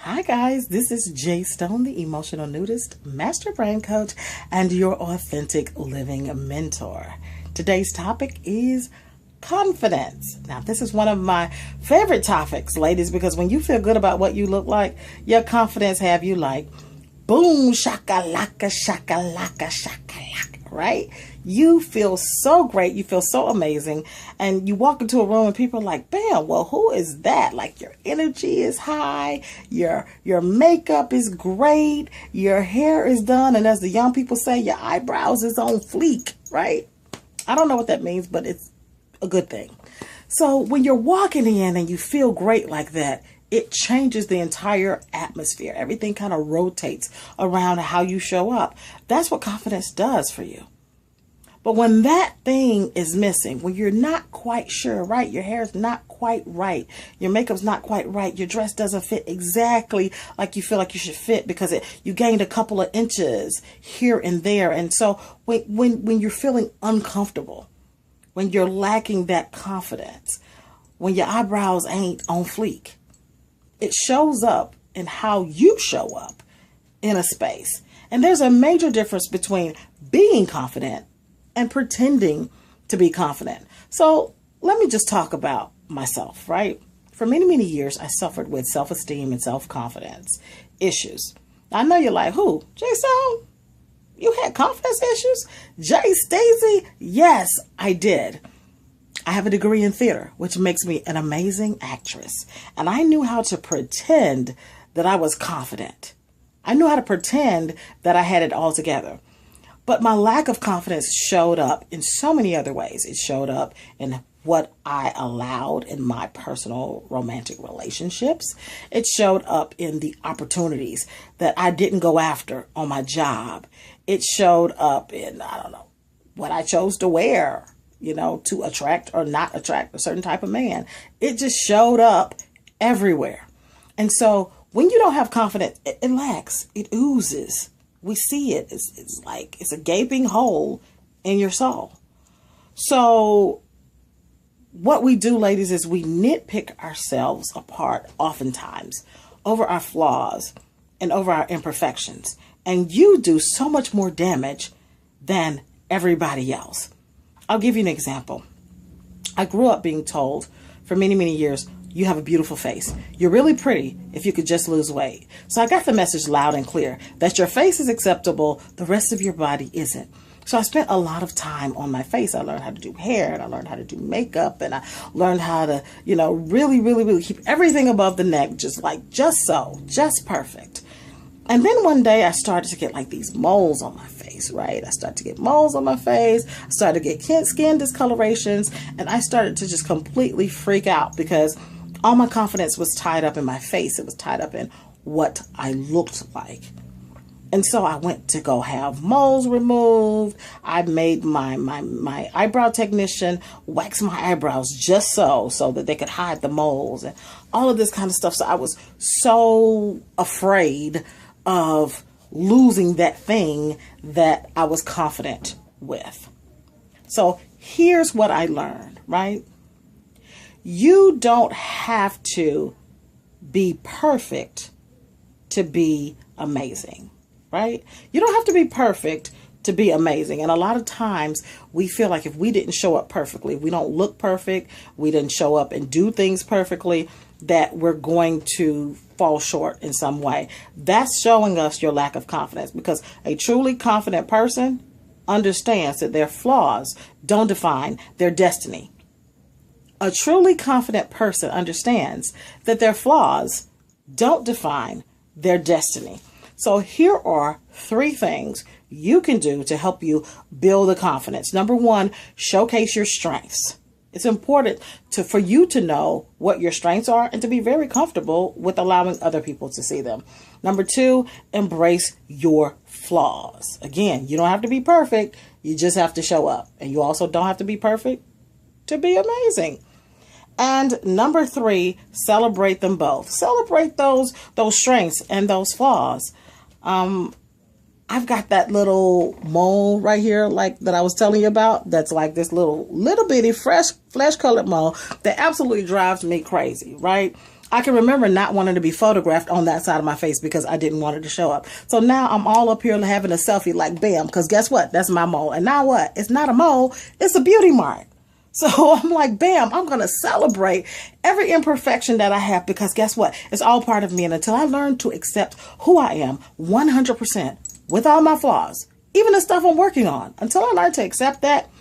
Hi guys, this is Jay Stone, the emotional nudist, master brand coach, and your authentic living mentor. Today's topic is confidence. Now, this is one of my favorite topics, ladies, because when you feel good about what you look like, your confidence have you like, boom, shaka laka, shaka laka, shaka laka, right? You feel so great. You feel so amazing. And you walk into a room and people are like, bam, well, who is that? Like, your energy is high. Your makeup is great. Your hair is done. And as the young people say, your eyebrows is on fleek, right? I don't know what that means, but it's a good thing. So when you're walking in and you feel great like that, it changes the entire atmosphere. Everything kind of rotates around how you show up. That's what confidence does for you. But when that thing is missing, when you're not quite sure, right? Your hair is not quite right. Your makeup's not quite right. Your dress doesn't fit exactly like you feel like you should fit because you gained a couple of inches here and there. And so when you're feeling uncomfortable, when you're lacking that confidence, when your eyebrows ain't on fleek, it shows up in how you show up in a space. And there's a major difference between being confident and pretending to be confident. So let me just talk about myself, right? For many, many years, I suffered with self-esteem and self-confidence issues. I know you're like, who? Jason? You had confidence issues? Jay Stacey? Yes, I did. I have a degree in theater, which makes me an amazing actress. And I knew how to pretend that I was confident. I knew how to pretend that I had it all together. But my lack of confidence showed up in so many other ways. It showed up in what I allowed in my personal romantic relationships. It showed up in the opportunities that I didn't go after on my job. It showed up in, what I chose to wear, to attract or not attract a certain type of man. It just showed up everywhere. And so when you don't have confidence, it lacks, it oozes. We see it. It's like it's a gaping hole in your soul. So what we do, ladies, is we nitpick ourselves apart oftentimes over our flaws and over our imperfections. And you do so much more damage than everybody else. I'll give you an example. I grew up being told for many, many years, you have a beautiful face. You're really pretty if you could just lose weight. So I got the message loud and clear that your face is acceptable. The rest of your body isn't. So I spent a lot of time on my face. I learned how to do hair and I learned how to do makeup and I learned how to, really, really, really keep everything above the neck just perfect. And then one day I started to get like these moles on my face, right? I started to get moles on my face. I started to get skin discolorations and I started to just completely freak out because all my confidence was tied up in my face. It was tied up in what I looked like. And so I went to go have moles removed. I made my eyebrow technician wax my eyebrows just so that they could hide the moles and all of this kind of stuff. So I was so afraid of losing that thing that I was confident with. So here's what I learned, right? You don't have to be perfect to be amazing, right? You don't have to be perfect to be amazing. And a lot of times we feel like if we didn't show up perfectly, we don't look perfect, we didn't show up and do things perfectly, that we're going to fall short in some way. That's showing us your lack of confidence because a truly confident person understands that their flaws don't define their destiny. A truly confident person understands that their flaws don't define their destiny. So here are 3 things you can do to help you build the confidence. Number 1, showcase your strengths. It's important for you to know what your strengths are and to be very comfortable with allowing other people to see them. Number 2, embrace your flaws. Again, you don't have to be perfect. You just have to show up. And you also don't have to be perfect to be amazing. And number 3, celebrate them both. Celebrate those strengths and those flaws. I've got that little mole right here, like that I was telling you about. That's like this little bitty flesh colored mole that absolutely drives me crazy, right? I can remember not wanting to be photographed on that side of my face because I didn't want it to show up. So now I'm all up here having a selfie like bam, because guess what? That's my mole. And now what? It's not a mole. It's a beauty mark. So I'm like, bam, I'm going to celebrate every imperfection that I have because guess what? It's all part of me. And until I learn to accept who I am 100% with all my flaws, even the stuff I'm working on, until I learn to accept that,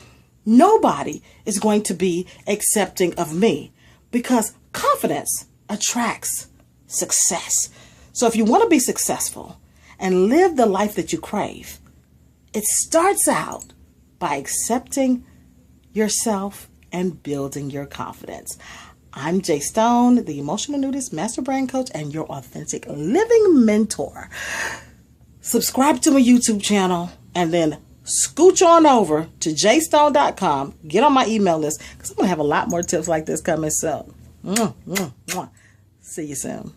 nobody is going to be accepting of me because confidence attracts success. So if you want to be successful and live the life that you crave, it starts out by accepting yourself and building your confidence. I'm Jay Stone, the emotional nudist, master brain coach, and your authentic living mentor. Subscribe to my YouTube channel and then scooch on over to jstone.com. Get on my email list because I'm going to have a lot more tips like this coming soon. See you soon.